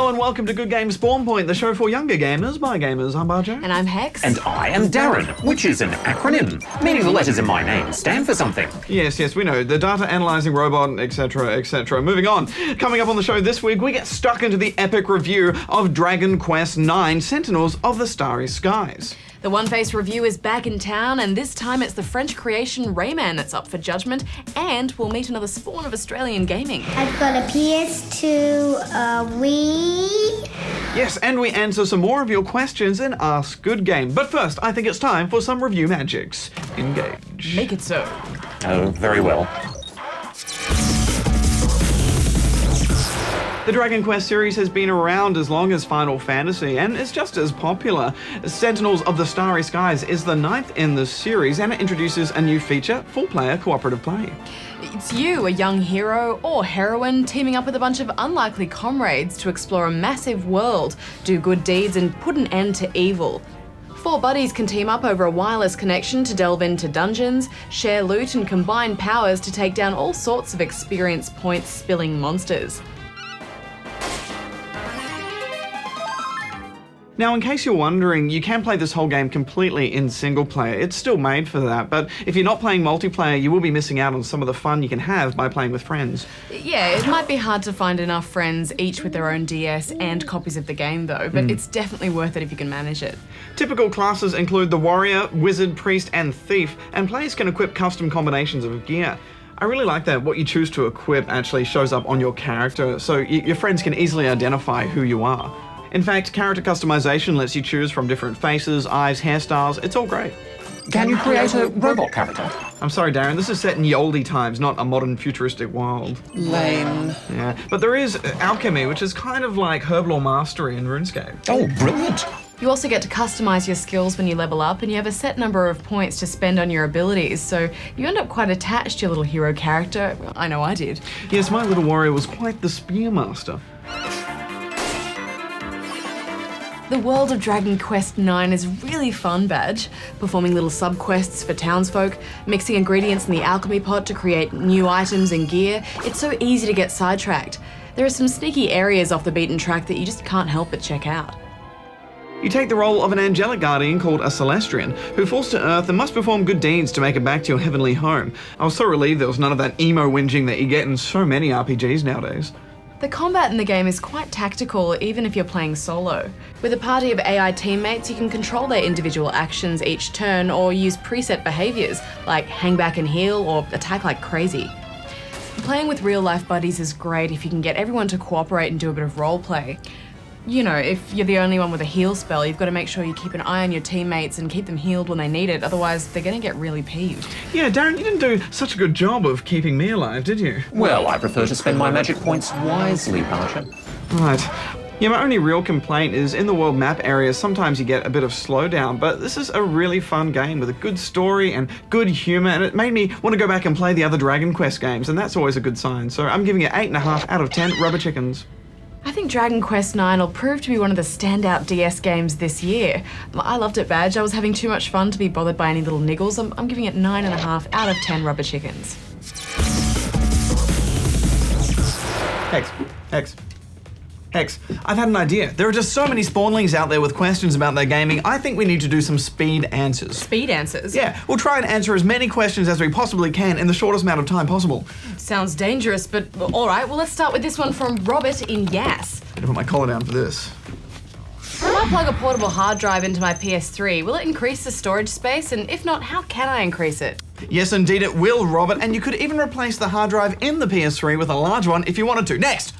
Hello and welcome to Good Game Spawn Point, the show for younger gamers by gamers. I'm Barjo. And I'm Hex. And I am Darren, which is an acronym, meaning the letters in my name stand for something. Yes, we know. The data analyzing robot, etc., etc. Moving on. Coming up on the show this week, we get stuck into the epic review of Dragon Quest IX: Sentinels of the Starry Skies. The One Face review is back in town, and this time it's the French creation Rayman that's up for judgment, and we'll meet another spawn of Australian gaming. I've got a PS2, Wii. Yes, and we answer some more of your questions in Ask Good Game. But first, I think it's time for some review magics. Engage. Make it so. Oh, very well. The Dragon Quest series has been around as long as Final Fantasy and is just as popular. Sentinels of the Starry Skies is the 9th in the series, and it introduces a new feature, full-player cooperative play. It's you, a young hero or heroine, teaming up with a bunch of unlikely comrades to explore a massive world, do good deeds and put an end to evil. 4 buddies can team up over a wireless connection to delve into dungeons, share loot and combine powers to take down all sorts of experience points spilling monsters. Now, in case you're wondering, you can play this whole game completely in single player. It's still made for that, but if you're not playing multiplayer, you will be missing out on some of the fun you can have by playing with friends. Yeah, it might be hard to find enough friends, each with their own DS and copies of the game though, but it's definitely worth it if you can manage it. Typical classes include the warrior, wizard, priest, and thief, and players can equip custom combinations of gear. I really like that what you choose to equip actually shows up on your character, so your friends can easily identify who you are. In fact, character customization lets you choose from different faces, eyes, hairstyles. It's all great. Can you create a robot character? I'm sorry, Darren, this is set in the oldie times, not a modern futuristic world. Lame. Yeah, but there is alchemy, which is kind of like Herblore Mastery in RuneScape. Oh, brilliant. You also get to customize your skills when you level up, and you have a set number of points to spend on your abilities, so you end up quite attached to your little hero character. I know I did. Yes, my little warrior was quite the spearmaster. The world of Dragon Quest IX is really fun, Badge. Performing little sub-quests for townsfolk, mixing ingredients in the alchemy pot to create new items and gear. It's so easy to get sidetracked. There are some sneaky areas off the beaten track that you just can't help but check out. You take the role of an angelic guardian called a Celestian, who falls to Earth and must perform good deeds to make it back to your heavenly home. I was so relieved there was none of that emo whinging that you get in so many RPGs nowadays. The combat in the game is quite tactical, even if you're playing solo. With a party of AI teammates, you can control their individual actions each turn or use preset behaviours, like hang back and heal or attack like crazy. Playing with real-life buddies is great if you can get everyone to cooperate and do a bit of roleplay. You know, if you're the only one with a heal spell, you've got to make sure you keep an eye on your teammates and keep them healed when they need it, otherwise they're going to get really peeved. Yeah, Darren, you didn't do such a good job of keeping me alive, did you? Well, I prefer to spend my magic points wisely, Barger. Right. Yeah, my only real complaint is in the world map areas, sometimes you get a bit of slowdown, but this is a really fun game with a good story and good humour, and it made me want to go back and play the other Dragon Quest games, and that's always a good sign. So I'm giving it 8.5 out of 10 rubber chickens. I think Dragon Quest IX will prove to be one of the standout DS games this year. I loved it, Badge. I was having too much fun to be bothered by any little niggles. I'm giving it 9.5 out of 10 rubber chickens. Hex, I've had an idea. There are just so many spawnlings out there with questions about their gaming. I think we need to do some speed answers. Speed answers? Yeah, we'll try and answer as many questions as we possibly can in the shortest amount of time possible. Sounds dangerous, but all right. Well, let's start with this one from Robert in Yass. Better put my collar down for this. If I plug a portable hard drive into my PS3, will it increase the storage space? And if not, how can I increase it? Yes, indeed it will, Robert, and you could even replace the hard drive in the PS3 with a large one if you wanted to. Next!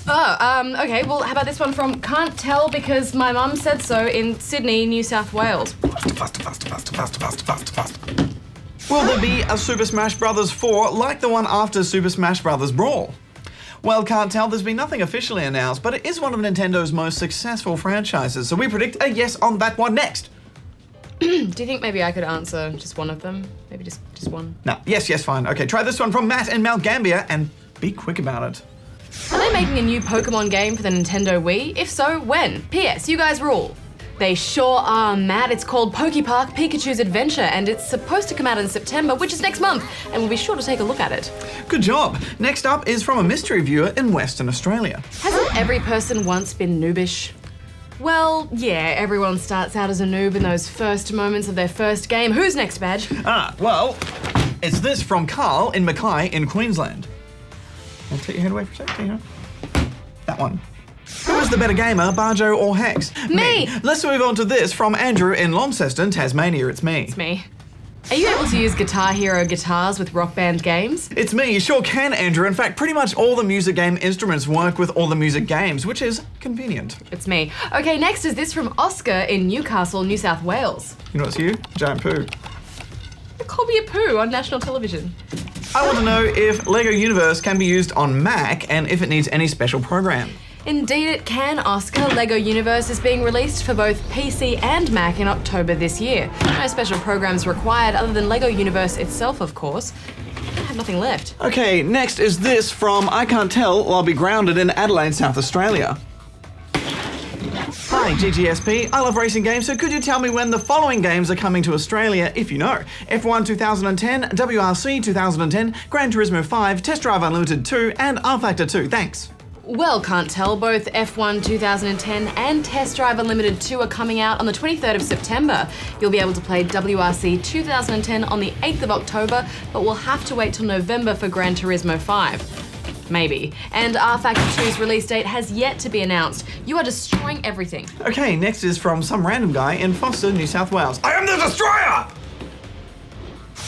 Okay, well, how about this one from Can't Tell Because My Mum Said So in Sydney, New South Wales. Faster. Will there be a Super Smash Bros. 4 like the one after Super Smash Bros. Brawl? Well, Can't Tell, there's been nothing officially announced, but it is one of Nintendo's most successful franchises, so we predict a yes on that one. Next! Do you think maybe I could answer just one of them? Maybe just one? No, yes, fine. Okay, try this one from Matt in Mount Gambier, and be quick about it. Are they making a new Pokemon game for the Nintendo Wii? If so, when? P.S. You guys rule. They sure are, Matt. It's called Poke Park Pikachu's Adventure, and it's supposed to come out in September, which is next month, and we'll be sure to take a look at it. Good job. Next up is from a mystery viewer in Western Australia. Hasn't every person once been noobish? Well, yeah, everyone starts out as a noob in those first moments of their first game. Who's next, Badge? Well, it's this from Carl in Mackay in Queensland. And take your head away for a sec, that one. Who is the better gamer, Barjo or Hex? Me! Let's move on to this from Andrew in Launceston, Tasmania. It's me. It's me. Are you able to use Guitar Hero guitars with Rock Band games? It's me, you sure can, Andrew. In fact, pretty much all the music game instruments work with all the music games, which is convenient. It's me. Okay, next is this from Oscar in Newcastle, New South Wales. You know what's you? Giant poo. Call me a poo on national television. I want to know if LEGO Universe can be used on Mac and if it needs any special program. Indeed it can, Oscar. LEGO Universe is being released for both PC and Mac in October this year. No special programs required other than LEGO Universe itself, of course. I have nothing left. Okay, next is this from I Can't Tell, I'll be grounded in Adelaide, South Australia. Hi, GGSP. I love racing games, so could you tell me when the following games are coming to Australia, if you know? F1 2010, WRC 2010, Gran Turismo 5, Test Drive Unlimited 2, and R Factor 2. Thanks. Well, can't tell. Both F1 2010 and Test Drive Unlimited 2 are coming out on the 23rd of September. You'll be able to play WRC 2010 on the 8th of October, but we'll have to wait till November for Gran Turismo 5. Maybe. And R Factor 2's release date has yet to be announced. You are destroying everything. Okay, next is from some random guy in Foster, New South Wales. I am the Destroyer!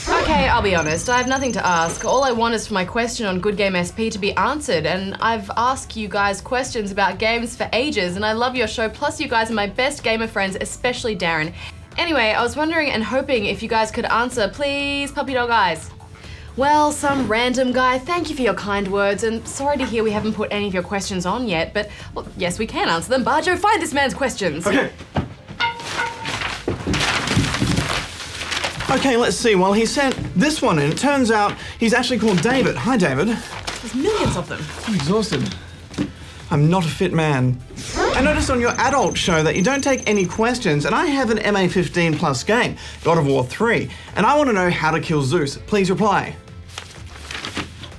Okay, I'll be honest, I have nothing to ask. All I want is for my question on Good Game SP to be answered, and I've asked you guys questions about games for ages, and I love your show, plus you guys are my best gamer friends, especially Darren. Anyway, I was wondering and hoping if you guys could answer, please, puppy dog eyes. Well, some random guy, thank you for your kind words, and sorry to hear we haven't put any of your questions on yet, but, well, yes, we can answer them. Barjo, find this man's questions. Okay. Okay, let's see. Well, he sent this one in. It turns out he's actually called David. Hi, David. There's millions of them. I'm exhausted. I'm not a fit man. I noticed on your adult show that you don't take any questions, and I have an MA15 plus game, God of War 3, and I want to know how to kill Zeus. Please reply.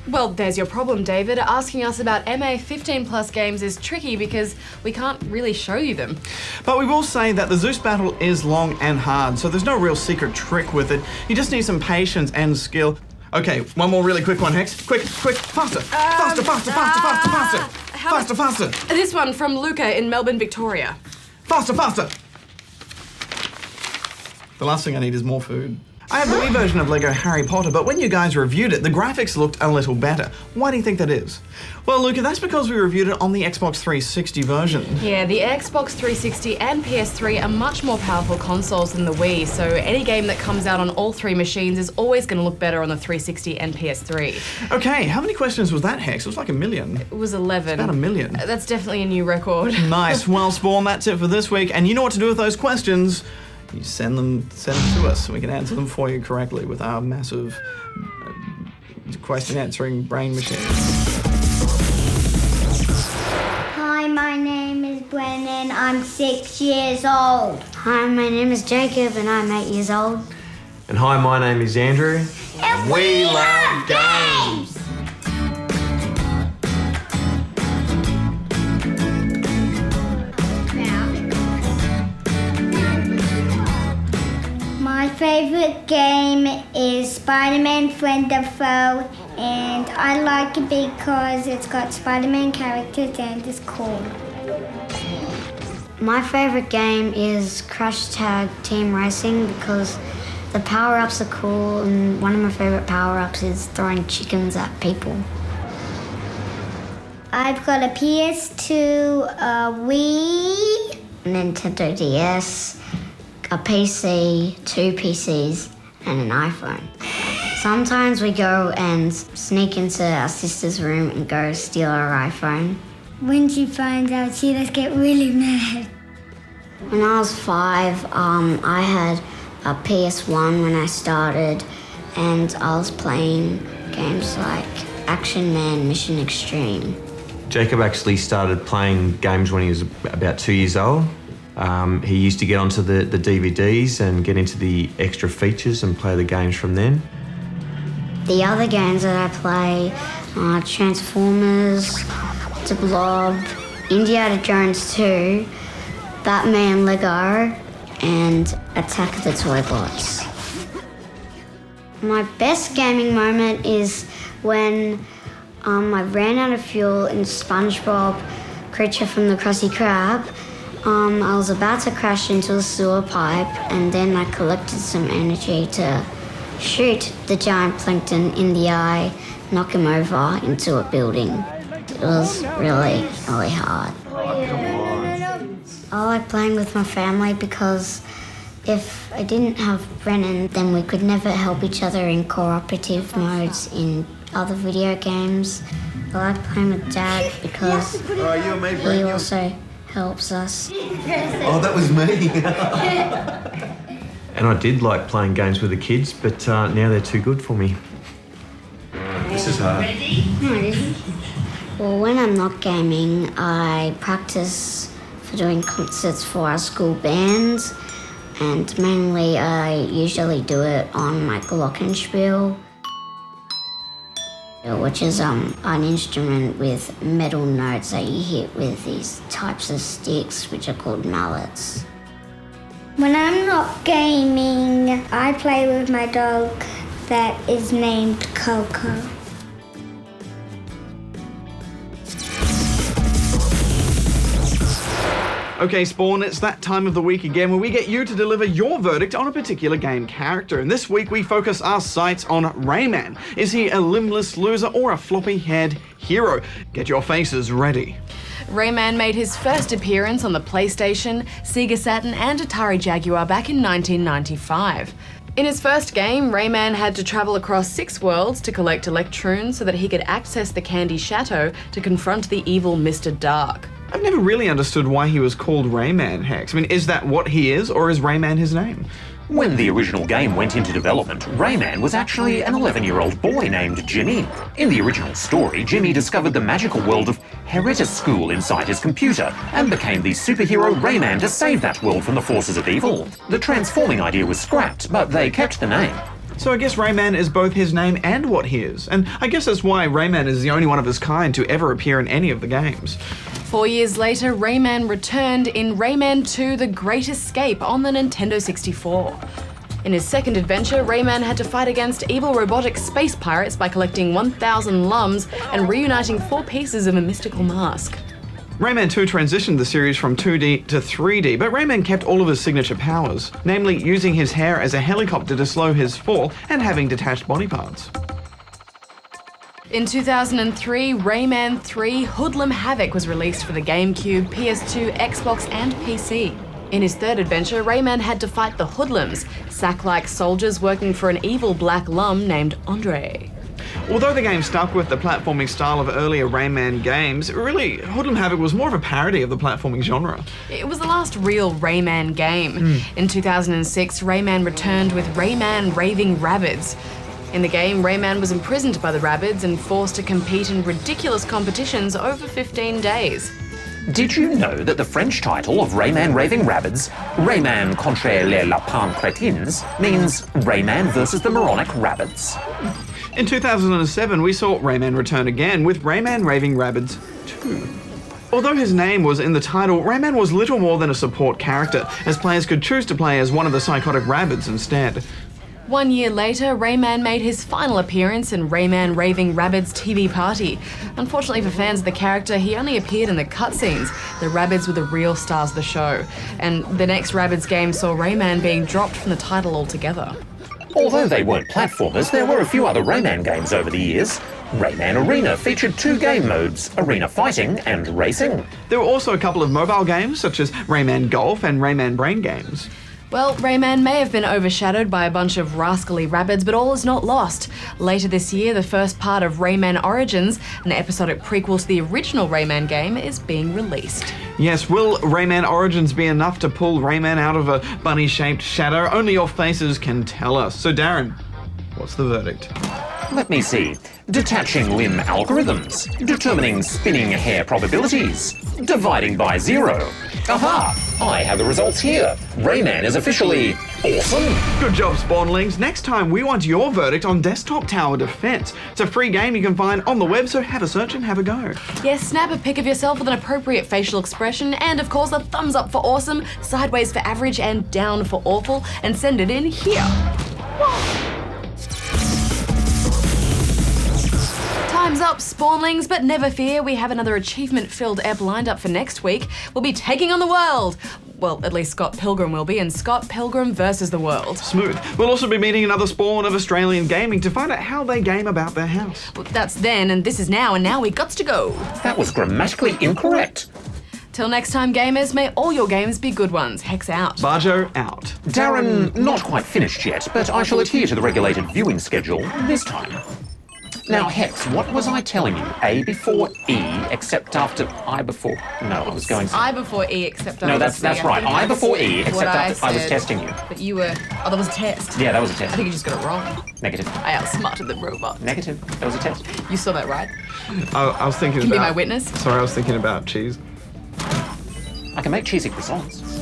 Well, there's your problem, David. Asking us about MA15 plus games is tricky because we can't really show you them. But we will say that the Zeus battle is long and hard, so there's no real secret trick with it. You just need some patience and skill. Okay, one more really quick one, Hex. Quick, faster. Faster. Faster. This one from Luca in Melbourne, Victoria. Faster. The last thing I need is more food. I have the Wii version of LEGO Harry Potter, but when you guys reviewed it, the graphics looked a little better. Why do you think that is? Well, Luca, that's because we reviewed it on the Xbox 360 version. Yeah, the Xbox 360 and PS3 are much more powerful consoles than the Wii, so any game that comes out on all three machines is always going to look better on the 360 and PS3. Okay, how many questions was that, Hex? It was like 1 million. It was 11. About 1 million. That's definitely a new record. Nice. Well, Spawn, that's it for this week, and you know what to do with those questions. You send them to us so we can answer them for you correctly with our massive question answering brain machine. Hi, my name is Brennan. I'm 6 years old. Hi, my name is Jacob and I'm 8 years old. And hi, my name is Andrew. And we love games! My favourite game is Spider-Man Friend or Foe, and I like it because it's got Spider-Man characters and it's cool. My favourite game is Crash Tag Team Racing because the power-ups are cool, and one of my favourite power-ups is throwing chickens at people. I've got a PS2, a Wii, A Nintendo DS, a PC, 2 PCs, and an iPhone. Sometimes we go and sneak into our sister's room and go steal our iPhone. When she finds out, she does get really mad. When I was 5, I had a PS1 when I started, and I was playing games like Action Man Mission Extreme. Jacob actually started playing games when he was about 2 years old. He used to get onto the DVDs and get into the extra features and play the games from then. The other games that I play are Transformers, The Blob, Indiana Jones 2, Batman Lego, and Attack of the Toy Bots. My best gaming moment is when I ran out of fuel in SpongeBob Creature from the Krusty Krab. I was about to crash into a sewer pipe, and then I collected some energy to shoot the giant plankton in the eye, knock him over into a building. It was really, really hard. I like playing with my family because if I didn't have Brennan, then we could never help each other in cooperative modes in other video games. I like playing with Dad because he also helps us. Oh, that was me. And I did like playing games with the kids, but now they're too good for me. This is hard. No, it isn't. Well, when I'm not gaming, I practice for doing concerts for our school bands, and mainly I usually do it on my glockenspiel, which is an instrument with metal notes that you hit with these types of sticks, which are called mallets. When I'm not gaming, I play with my dog that is named Coco. Okay, Spawn, it's that time of the week again where we get you to deliver your verdict on a particular game character. And this week we focus our sights on Rayman. Is he a limbless loser or a floppy-haired hero? Get your faces ready. Rayman made his first appearance on the PlayStation, Sega Saturn and Atari Jaguar back in 1995. In his first game, Rayman had to travel across 6 worlds to collect electrons so that he could access the Candy Chateau to confront the evil Mr. Dark. I've never really understood why he was called Rayman, Hex. I mean, is that what he is, or is Rayman his name? When the original game went into development, Rayman was actually an 11-year-old boy named Jimmy. In the original story, Jimmy discovered the magical world of Hereta School inside his computer and became the superhero Rayman to save that world from the forces of evil. The transforming idea was scrapped, but they kept the name. So I guess Rayman is both his name and what he is. And I guess that's why Rayman is the only one of his kind to ever appear in any of the games. 4 years later, Rayman returned in Rayman 2: The Great Escape on the Nintendo 64. In his second adventure, Rayman had to fight against evil robotic space pirates by collecting 1,000 lums and reuniting 4 pieces of a mystical mask. Rayman 2 transitioned the series from 2D to 3D, but Rayman kept all of his signature powers, namely using his hair as a helicopter to slow his fall and having detached body parts. In 2003, Rayman 3: Hoodlum Havoc was released for the GameCube, PS2, Xbox and PC. In his third adventure, Rayman had to fight the Hoodlums, sack-like soldiers working for an evil black lum named Andre. Although the game stuck with the platforming style of earlier Rayman games, really, Hoodlum Havoc was more of a parody of the platforming genre. It was the last real Rayman game. In 2006, Rayman returned with Rayman Raving Rabbids. In the game, Rayman was imprisoned by the Rabbids and forced to compete in ridiculous competitions over 15 days. Did you know that the French title of Rayman Raving Rabbids, Rayman contre les lapins crétins, means Rayman versus the moronic rabbits? In 2007, we saw Rayman return again with Rayman Raving Rabbids 2. Although his name was in the title, Rayman was little more than a support character, as players could choose to play as one of the psychotic Rabbids instead. 1 year later, Rayman made his final appearance in Rayman Raving Rabbids TV Party. Unfortunately for fans of the character, he only appeared in the cutscenes. The Rabbids were the real stars of the show, and the next Rabbids game saw Rayman being dropped from the title altogether. Although they weren't platformers, there were a few other Rayman games over the years. Rayman Arena featured 2 game modes, Arena Fighting and Racing. There were also a couple of mobile games, such as Rayman Golf and Rayman Brain Games. Well, Rayman may have been overshadowed by a bunch of rascally Rabbids, but all is not lost. Later this year, the first part of Rayman Origins, an episodic prequel to the original Rayman game, is being released. Yes, will Rayman Origins be enough to pull Rayman out of a bunny-shaped shadow? Only your faces can tell us. So Darren, what's the verdict? Let me see. detaching limb algorithms, determining spinning hair probabilities, dividing by 0. Aha! I have the results here. Rayman is officially awesome. Good job, Spawnlings. Next time, we want your verdict on Desktop Tower Defense. It's a free game you can find on the web, so have a search and have a go. Yes, snap a pic of yourself with an appropriate facial expression, and of course a thumbs up for awesome, sideways for average, and down for awful, and send it in here. Time's up, Spawnlings, but never fear, we have another achievement-filled ep lined up for next week. We'll be taking on the world. Well, at least Scott Pilgrim will be, and Scott Pilgrim versus the world. Smooth. We'll also be meeting another spawn of Australian gaming to find out how they game about their house. Well, that's then, and this is now, and now we gots to go. That was grammatically incorrect. Till next time, gamers, may all your games be good ones. Hex out. Barjo out. Darren, not quite finished yet, but I shall adhere to the regulated viewing schedule this time. Now, Hex, what was I telling you? A before E, except after I before... No, I was going... I before E, except after No, that's right. I before E, except after... I was testing you. But you were... Oh, that was a test. Yeah, that was a test. I think you just got it wrong. Negative. I outsmarted the robot. Negative. That was a test. You saw that, right? I was thinking Can about... be my witness. Sorry, I was thinking about cheese. I can make cheesy croissants.